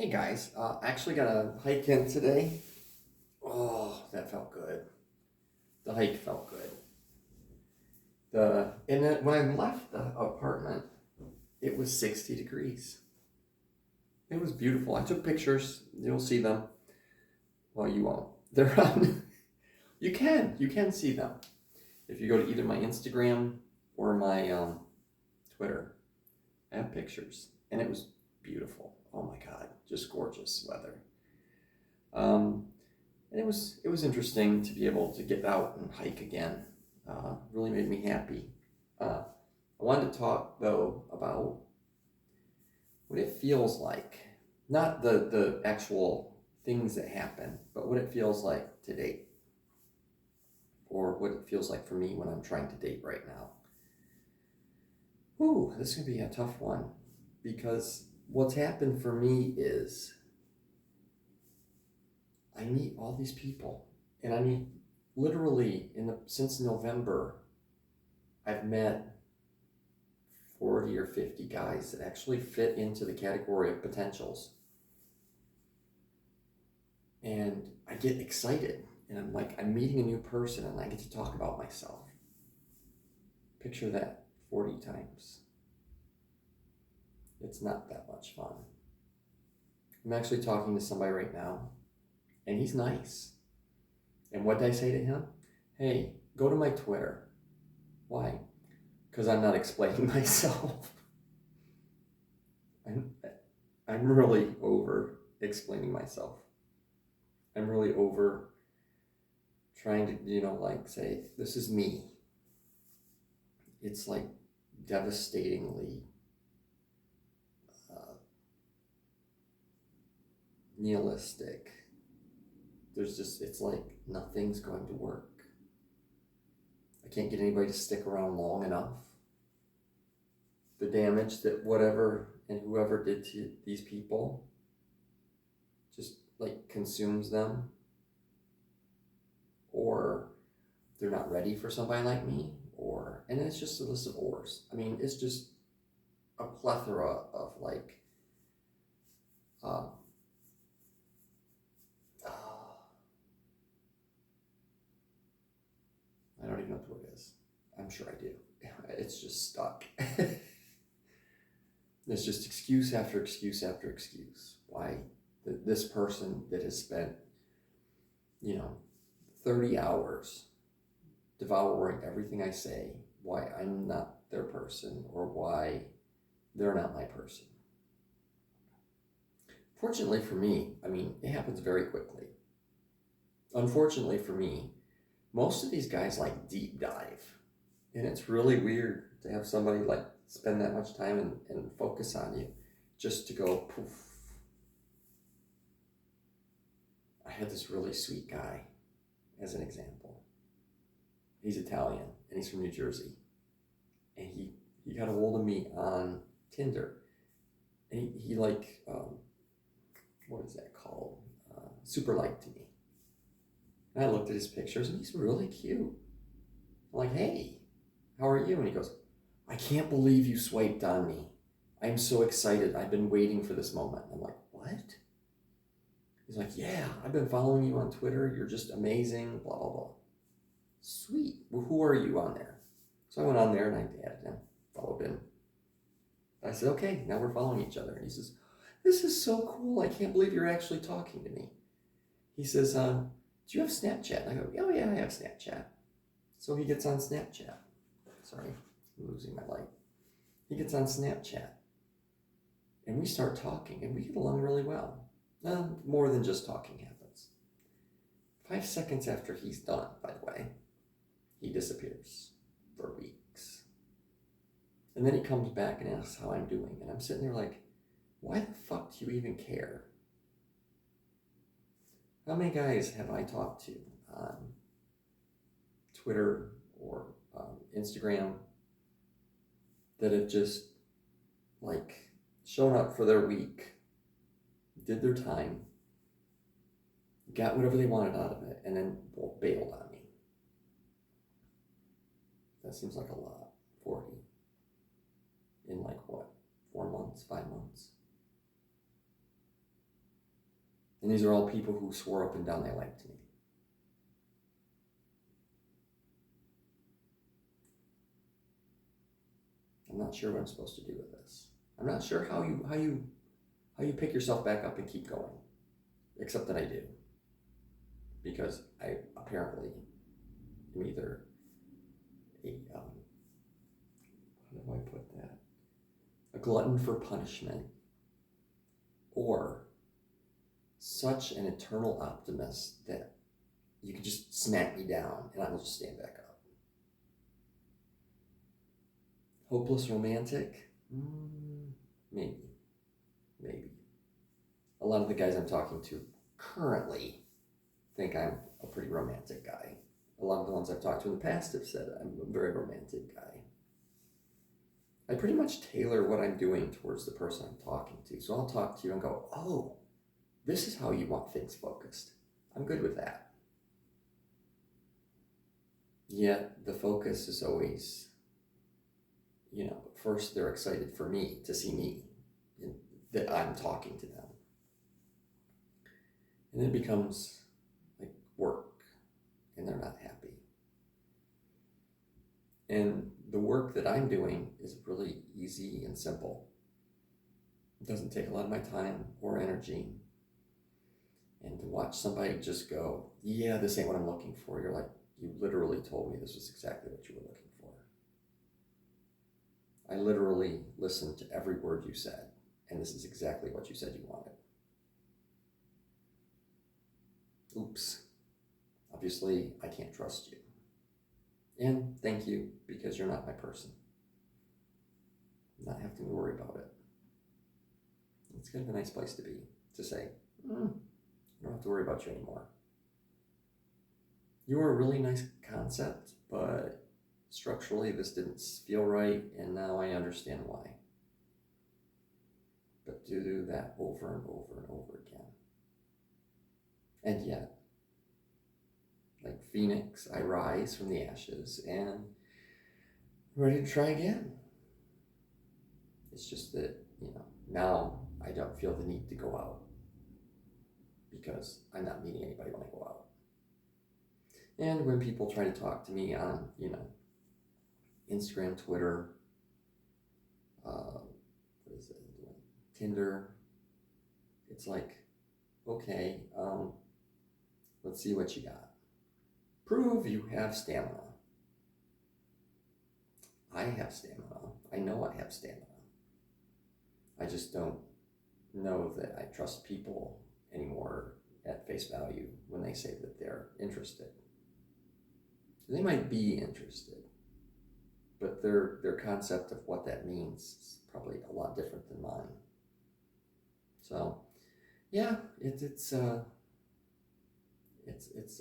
Hey guys, I actually got a hike in today. Oh, that felt good. The hike felt good. When I left the apartment, it was 60 degrees. It was beautiful. I took pictures. You'll see them. Well, you won't. They're on. You can see them if you go to either my Instagram or my Twitter. I have pictures, and it was beautiful. Oh my God, just gorgeous weather. Um, And it was interesting to be able to get out and hike again. Really made me happy. I wanted to talk though about what it feels like, not the actual things that happen, but what it feels like to date, or what it feels like for me when I'm trying to date right now. Ooh, this is gonna be a tough one because what's happened for me is I meet all these people, and I mean, literally since November, I've met 40 or 50 guys that actually fit into the category of potentials, and I get excited, and I'm like, I'm meeting a new person, and I get to talk about myself. Picture that 40 times. It's not that much fun. I'm actually talking to somebody right now, and he's nice. And what did I say to him? Hey, go to my Twitter. Why? Because I'm not explaining myself. I'm really over explaining myself. I'm really over trying to, like say, this is me. It's like devastatingly nihilistic. It's like nothing's going to work. I can't get anybody to stick around long enough. The damage that whatever and whoever did to these people just like consumes them, or they're not ready for somebody like me, and it's just a list of ors. I mean, it's just a plethora of like uh, I don't even know what the word is. I'm sure I do. It's just stuck. There's just excuse after excuse after excuse. Why this person that has spent, 30 hours devouring everything I say, why I'm not their person, or why they're not my person. Fortunately for me, I mean, it happens very quickly. Unfortunately for me, most of these guys like deep dive. And it's really weird to have somebody like spend that much time and focus on you just to go poof. I had this really sweet guy, as an example. He's Italian and he's from New Jersey. And he got a hold of me on Tinder. And he like, what is that called? Super liked me. And I looked at his pictures and he's really cute. I'm like, hey, how are you? And he goes, I can't believe you swiped on me. I'm so excited. I've been waiting for this moment. I'm like, what? He's like, yeah, I've been following you on Twitter. You're just amazing, blah, blah, blah. Sweet. Well, who are you on there? So I went on there and I added him, followed him. I said, okay, now we're following each other. And he says, this is so cool. I can't believe you're actually talking to me. He says, do you have Snapchat? And I go, oh yeah, I have Snapchat. So he gets on Snapchat. Sorry, I'm losing my light. He gets on Snapchat. And we start talking, and we get along really well. More than just talking happens. 5 seconds after he's done, by the way, he disappears for weeks. And then he comes back and asks how I'm doing. And I'm sitting there like, why the fuck do you even care? How many guys have I talked to on Twitter or Instagram that have just like shown up for their week, did their time, got whatever they wanted out of it, and then bailed on me? That seems like a lot. 40 in like what, 4 months, 5 months? And these are all people who swore up and down they liked me. I'm not sure what I'm supposed to do with this. I'm not sure how you pick yourself back up and keep going. Except that I do. Because I apparently am either a, how do I put that? A glutton for punishment, or such an eternal optimist that you can just smack me down and I will just stand back up. Hopeless romantic? Maybe. A lot of the guys I'm talking to currently think I'm a pretty romantic guy. A lot of the ones I've talked to in the past have said I'm a very romantic guy. I pretty much tailor what I'm doing towards the person I'm talking to. So I'll talk to you and go, oh, this is how you want things focused. I'm good with that. Yet the focus is always, first they're excited for me, to see me, that I'm talking to them. And then it becomes like work, and they're not happy. And the work that I'm doing is really easy and simple. It doesn't take a lot of my time or energy. And to watch somebody just go, yeah, this ain't what I'm looking for. You're like, you literally told me this was exactly what you were looking for. I literally listened to every word you said, and this is exactly what you said you wanted. Oops. Obviously, I can't trust you. And thank you, because you're not my person. Not having to worry about it. It's kind of a nice place to be, to say, I don't have to worry about you anymore. You were a really nice concept, but structurally this didn't feel right, and now I understand why. But to do that over and over and over again. And yet, like Phoenix, I rise from the ashes and I'm ready to try again. It's just that, now I don't feel the need to go out because I'm not meeting anybody when I go out. And when people try to talk to me on, Instagram, Twitter, Tinder, it's like, okay, let's see what you got. Prove you have stamina. I have stamina. I know I have stamina. I just don't know that I trust people anymore at face value when they say that they're interested. They might be interested, but their concept of what that means is probably a lot different than mine. So, yeah, it's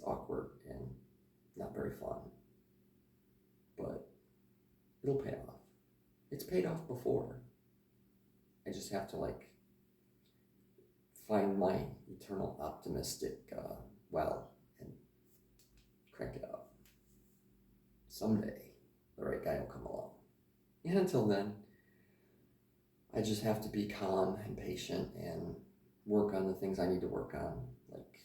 awkward and not very fun, but it'll pay off. It's paid off before. I just have to find my eternal optimistic well and crank it up. Someday the right guy will come along. And until then, I just have to be calm and patient and work on the things I need to work on, like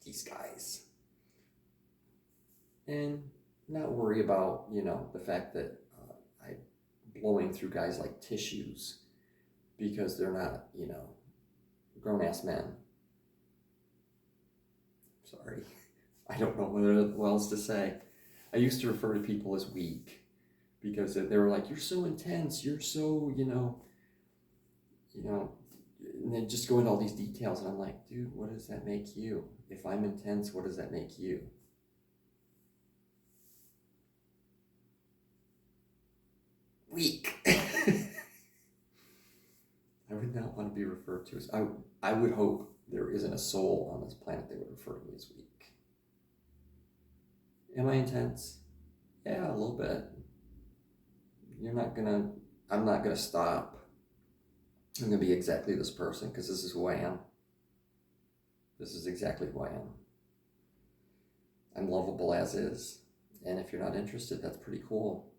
these guys. And not worry about, the fact that I'm blowing through guys like tissues because they're not, grown-ass men. Sorry. I don't know what else to say. I used to refer to people as weak because they were like, you're so intense, you're so, and then just go into all these details, and I'm like, dude, what does that make you? If I'm intense, what does that make you? Weak. I would not want to be referred to as, I would hope there isn't a soul on this planet that would refer to me as weak. Am I intense? Yeah, a little bit. I'm not gonna stop. I'm gonna be exactly this person because this is who I am. This is exactly who I am. I'm lovable as is. And if you're not interested, that's pretty cool.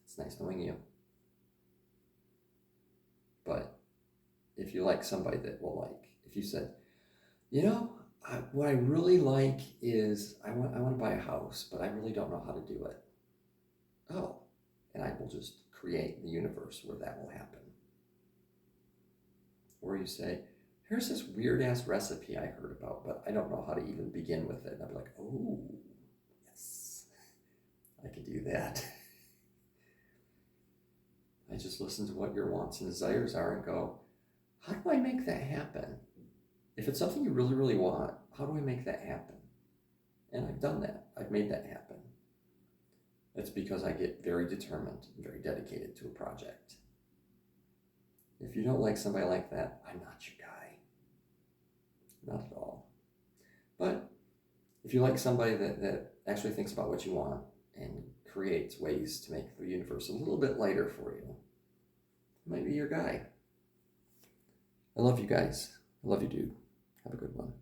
It's nice knowing you. But if if you like somebody that will like, if you said, you know, what I really like is I want to buy a house, but I really don't know how to do it. Oh, and I will just create the universe where that will happen. Or you say, here's this weird ass recipe I heard about, but I don't know how to even begin with it. And I'll be like, oh, yes, I could do that. I just listen to what your wants and desires are and go, how do I make that happen? If it's something you really, really want, how do I make that happen? And I've done that. I've made that happen. That's because I get very determined and very dedicated to a project. If you don't like somebody like that, I'm not your guy. Not at all. But if you like somebody that actually thinks about what you want and creates ways to make the universe a little bit lighter for you, it might be your guy. I love you guys. I love you, dude. Have a good one.